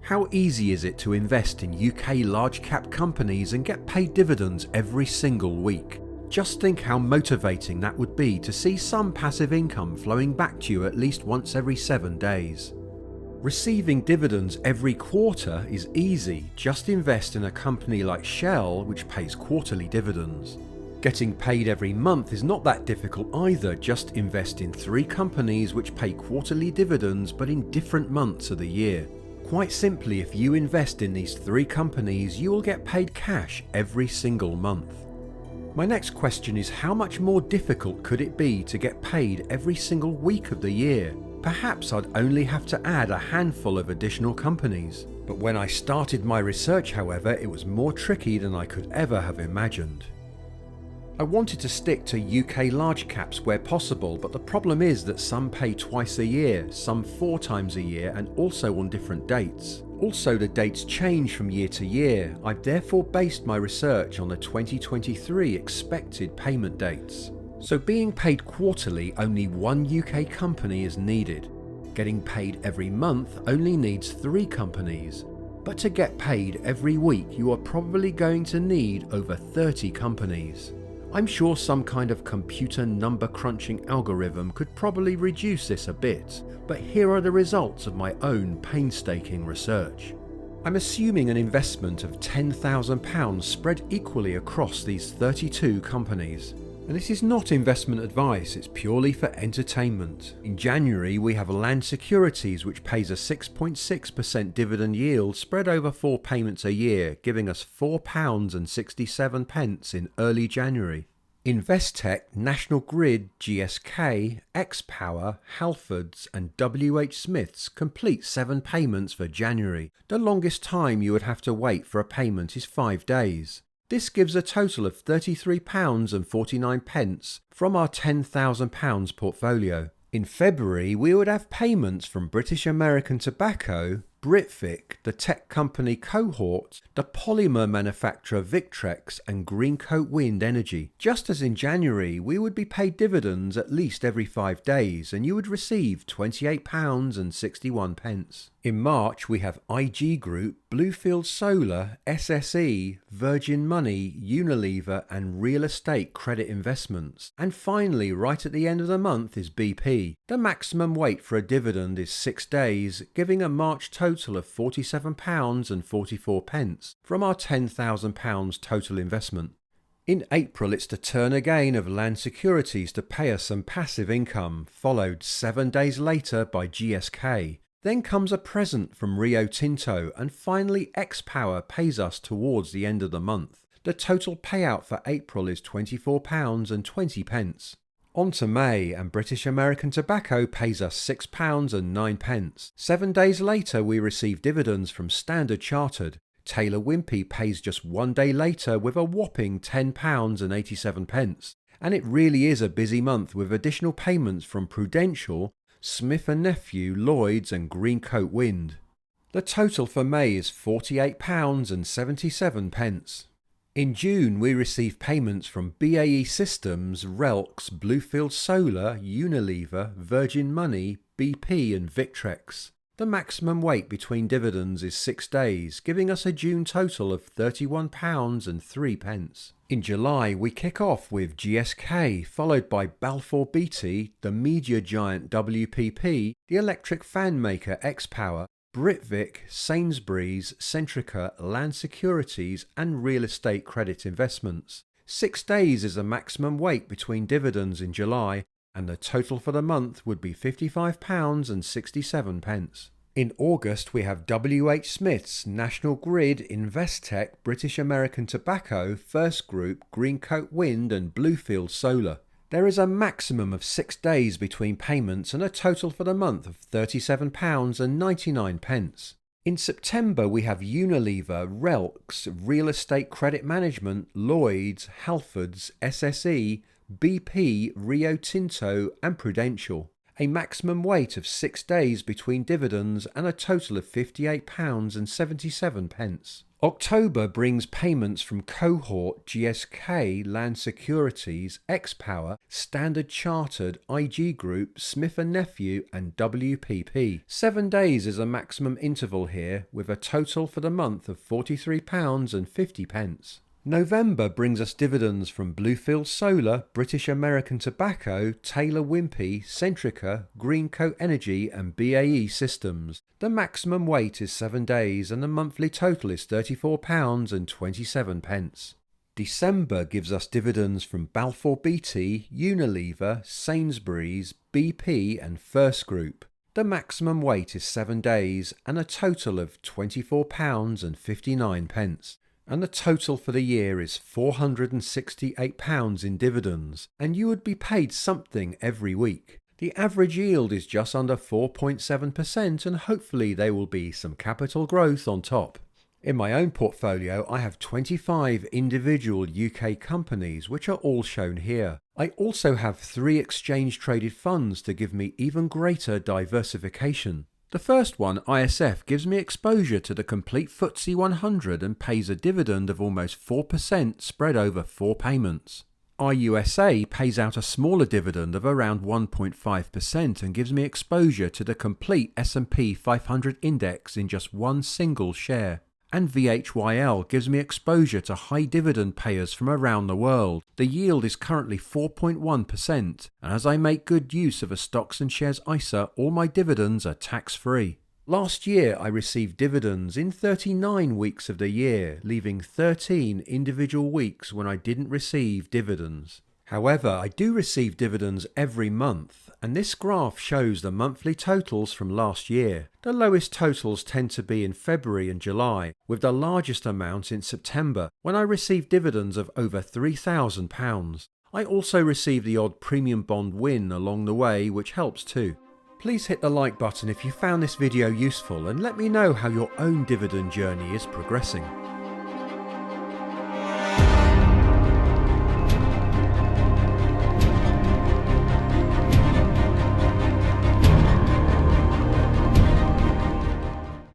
How easy is it to invest in UK large cap companies and get paid dividends every single week? Just think how motivating that would be to see some passive income flowing back to you at least once every 7 days. Receiving dividends every quarter is easy. Just invest in a company like Shell, which pays quarterly dividends. Getting paid every month is not that difficult either. Just invest in 3 companies which pay quarterly dividends but in different months of the year. Quite simply, if you invest in these 3 companies, you will get paid cash every single month. My next question is, how much more difficult could it be to get paid every single week of the year? Perhaps I'd only have to add a handful of additional companies. But when I started my research, however, it was more tricky than I could ever have imagined. I wanted to stick to UK large caps where possible, but the problem is that some pay twice a year, some 4 times a year, and also on different dates. Also, the dates change from year to year. I've therefore based my research on the 2023 expected payment dates. So being paid quarterly, only 1 UK company is needed. Getting paid every month only needs 3 companies. But to get paid every week, you are probably going to need over 30 companies. I'm sure some kind of computer number crunching algorithm could probably reduce this a bit, but here are the results of my own painstaking research. I'm assuming an investment of £10,000 spread equally across these 32 companies. And this is not investment advice, it's purely for entertainment. In January, we have Land Securities, which pays a 6.6% dividend yield spread over 4 payments a year, giving us £4.67 in early January. Investec, National Grid, GSK, X-Power, Halfords and WH Smiths complete 7 payments for January. The longest time you would have to wait for a payment is 5 days. This gives a total of £33.49 from our £10,000 portfolio. In February, we would have payments from British American Tobacco, Britvic, the tech company Cohort, the polymer manufacturer Victrex and Greencoat Wind Energy. Just as in January, we would be paid dividends at least every 5 days and you would receive £28.61. In March, we have IG Group, Bluefield Solar, SSE, Virgin Money, Unilever and Real Estate Credit Investments. And finally, right at the end of the month is BP. The maximum wait for a dividend is 6 days, giving a March total of £47.44 from our £10,000 total investment. In April, it's the turn again of Land Securities to pay us some passive income, followed 7 days later by GSK. Then comes a present from Rio Tinto, and finally X-Power pays us towards the end of the month. The total payout for April is £24.20. On to May, and British American Tobacco pays us £6.09. 7 days later, we receive dividends from Standard Chartered. Taylor Wimpey pays just 1 day later with a whopping £10.87. And it really is a busy month with additional payments from Prudential, Smith & Nephew, Lloyds and Greencoat Wind. The total for May is £48.77. In June, we receive payments from BAE Systems, Relx, Bluefield Solar, Unilever, Virgin Money, BP and Victrex. The maximum wait between dividends is 6 days, giving us a June total of £31.03. In July, we kick off with GSK, followed by Balfour Beatty, the media giant WPP, the electric fan maker X-Power, Britvic, Sainsbury's, Centrica, Land Securities and Real Estate Credit Investments. 6 days is the maximum wait between dividends in July, and the total for the month would be £55.67. In August, we have WH Smiths, National Grid, Investec, British American Tobacco, First Group, Greencoat Wind and Bluefield Solar. There is a maximum of 6 days between payments and a total for the month of £37.99. In September, we have Unilever, Relx, Real Estate Credit Management, Lloyds, Halfords, SSE, BP, Rio Tinto and Prudential. a maximum wait of 6 days between dividends and a total of £58.77. October brings payments from Cohort, GSK, Land Securities, X-Power, Standard Chartered, IG Group, Smith & Nephew and WPP. 7 days is a maximum interval here, with a total for the month of £43.50. November brings us dividends from Bluefield Solar, British American Tobacco, Taylor Wimpey, Centrica, Greencoat Energy and BAE Systems. The maximum wait is 7 days and the monthly total is £34.27. December gives us dividends from Balfour Beatty, Unilever, Sainsbury's, BP and First Group. The maximum wait is 7 days and a total of £24.59. And the total for the year is £468 in dividends, and you would be paid something every week. The average yield is just under 4.7%, and hopefully there will be some capital growth on top. In my own portfolio, I have 25 individual UK companies, which are all shown here. I also have 3 exchange-traded funds to give me even greater diversification. The first one, ISF, gives me exposure to the complete FTSE 100 and pays a dividend of almost 4% spread over 4 payments. IUSA pays out a smaller dividend of around 1.5% and gives me exposure to the complete S&P 500 index in just one single share. And VHYL gives me exposure to high dividend payers from around the world. The yield is currently 4.1%, and as I make good use of a stocks and shares ISA, all my dividends are tax-free. Last year I received dividends in 39 weeks of the year, leaving 13 individual weeks when I didn't receive dividends. However, I do receive dividends every month, and this graph shows the monthly totals from last year. The lowest totals tend to be in February and July, with the largest amount in September, when I received dividends of over £3,000. I also receive the odd premium bond win along the way, which helps too. Please hit the like button if you found this video useful, and let me know how your own dividend journey is progressing.